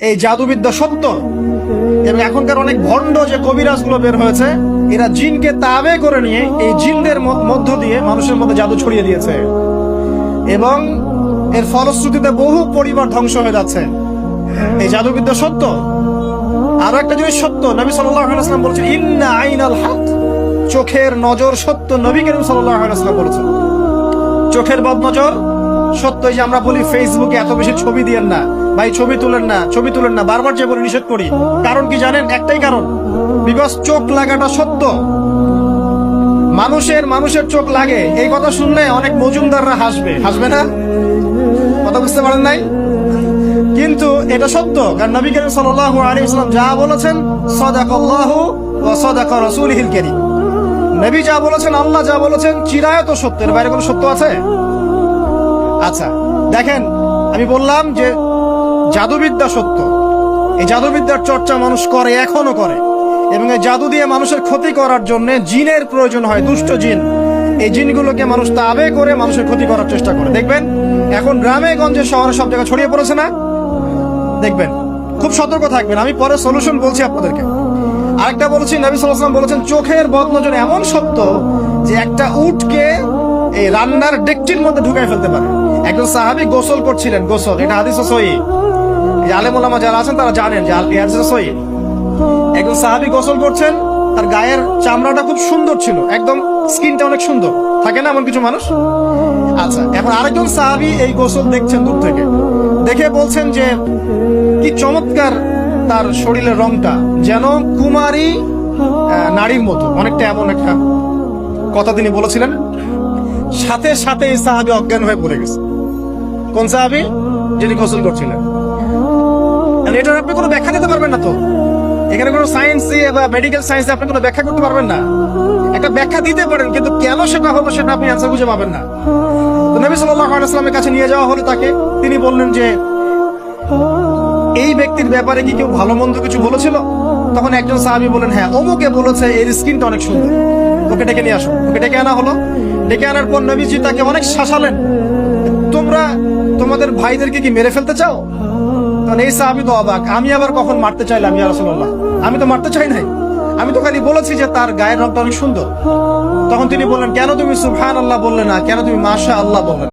এই জাদুবিদ্যা সত্য, এবং এখনকার অনেক ভণ্ড যে কবিরাজগুলো বের হয়েছে, এরা জিনকে তাবে করে নিয়ে এই জিনদের মধ্য দিয়ে মানুষের মধ্যে জাদু ছড়িয়ে দিয়েছে, এবং এর ফলশ্রুতিতে বহু পরিবার ধ্বংস হয়ে যাচ্ছে। এই জাদুবিদ্যা সত্য। আরো একটা জিনিস সত্য, নবী সাল্লাল্লাহু আলাইহি ওয়াসাল্লাম বলেছেন, ইন্না আইনাল হক, চোখের নজর সত্য। নবী করিম সাল্লাল্লাহু আলাইহি ওয়াসাল্লাম বলেছেন চোখের বদনজর সত্য। এই যে আমরা বলি ফেসবুকে এত বেশি ছবি দিয়েন না ভাই, ছবি তুলেন না, ছবি তুলেন না, বারবার যে বলে নিষেধ করি, কারণ কি জানেন? একটাই কারণ, বিকজ চোখ লাগাটা সত্য। মানুষের চোখ লাগে, এই কথা শুনলে অনেক মজুমদাররা হাসবে না? কথা বুঝতে পারেন নাই? কিন্তু এটা সত্য, কারণ নবী করিম সাল্লাল্লাহু আলাইহি ওয়াসাল্লাম যা বলেছেন, সাদাকাল্লাহু ওয়া সাদাকা রাসূলুহুল কারীম, নবী যা বলেছেন, আল্লাহ যা বলেছেন, চিরায়ত সত্য, এর বাইরে কোনো সত্য আছে? আচ্ছা দেখেন, আমি বললাম যে জাদুবিদ্যা সত্য। এই জাদুবিদ্যার চর্চা মানুষ করে, এখনো করে, এবং এই জাদু দিয়ে মানুষের ক্ষতি করার জন্য জিনের প্রয়োজন হয়, দুষ্ট জিন। এই জিনগুলোকে মানুষ তাবে করে মানুষের ক্ষতি করার চেষ্টা করে। দেখবেন এখন গ্রামে গঞ্জে শহরে সব জায়গায় ছড়িয়ে পড়েছে না? দেখবেন, খুব সতর্ক থাকবেন। আমি পরে সলিউশন বলছি আপনাদেরকে। আরেকটা বলছি, নবী সাল্লাল্লাহু আলাইহি ওয়াসাল্লাম বলেছেন চোখের বদনজর এমন সত্য যে একটা উটকে এই রান্নার ডেকচির মধ্যে ঢুকাই ফেলতে পারে। একজন সাহাবী গোসল করছিলেন, গোসল, এটা হাদিস সহিহ, এই আলেম ওলামা যারা আছেন তারা জানেন যে হাদিস সহিহ। একজন সাহাবী গোসল করছেন, তার গায়ের চামড়াটা খুব সুন্দর ছিল, একদম স্কিনটা অনেক সুন্দর, থাকে না এমন কিছু মানুষ? আচ্ছা, এখন আরেকজন সাহাবী এই গোসল দেখছেন দূর থেকে, দেখে বলছেন যে কি চমৎকার তার শরীরের রংটা, যেন কুমারী নারীর মতো, অনেকটা এমন একটা কথা তিনি বলেছিলেন। সাথে সাথে এই সাহাবী অজ্ঞান হয়ে পড়ে গেছে। কোন সাহাবী? যিনি গোসল করছিলেন। এটার আপনি কোনো ব্যাখ্যা দিতে পারবেন না তো, এখানে কোনো সায়েন্স বা মেডিকেল সায়েন্সে আপনি কোনো ব্যাখ্যা করতে পারবেন না। একটা ব্যাখ্যা দিতে পারেন, কিন্তু কেন সেটা হলো সেটা আপনি অ্যান্সার খুঁজে পাবেন না। তো নবী সাল্লাল্লাহু আলাইহি ওয়াসাল্লামের কাছে নিয়ে যাওয়া হলো তাকে। তিনি বললেন যে এই ব্যক্তির ব্যাপারে কি কেউ ভালো মন্দ কিছু বলেছিল? তখন একজন সাহাবী বলেন, হ্যাঁ, অমুকে বলেছে এর স্কিনটা অনেক সুন্দর, ওকে ডেকে নিয়ে আসো। ওকে ডেকে আনা হলো। ডেকে আনার পর নবীজি তাকে অনেক শাসালেন, তোমরা তোমাদের ভাইদেরকে কি মেরে ফেলতে চাও? তখন এই সাহাবী তো অবাক, আমি আবার কখন মারতে চাইলাম ইয়া রাসূলুল্লাহ? আমি তো মারতে চাই নাই, আমি তো খালি বলেছি যে তার গায়ের রংটা অনেক সুন্দর। তখন তিনি বললেন, কেন তুমি সুবহানাল্লাহ বললে না, কেন তুমি মাশাআল্লাহ বললে না?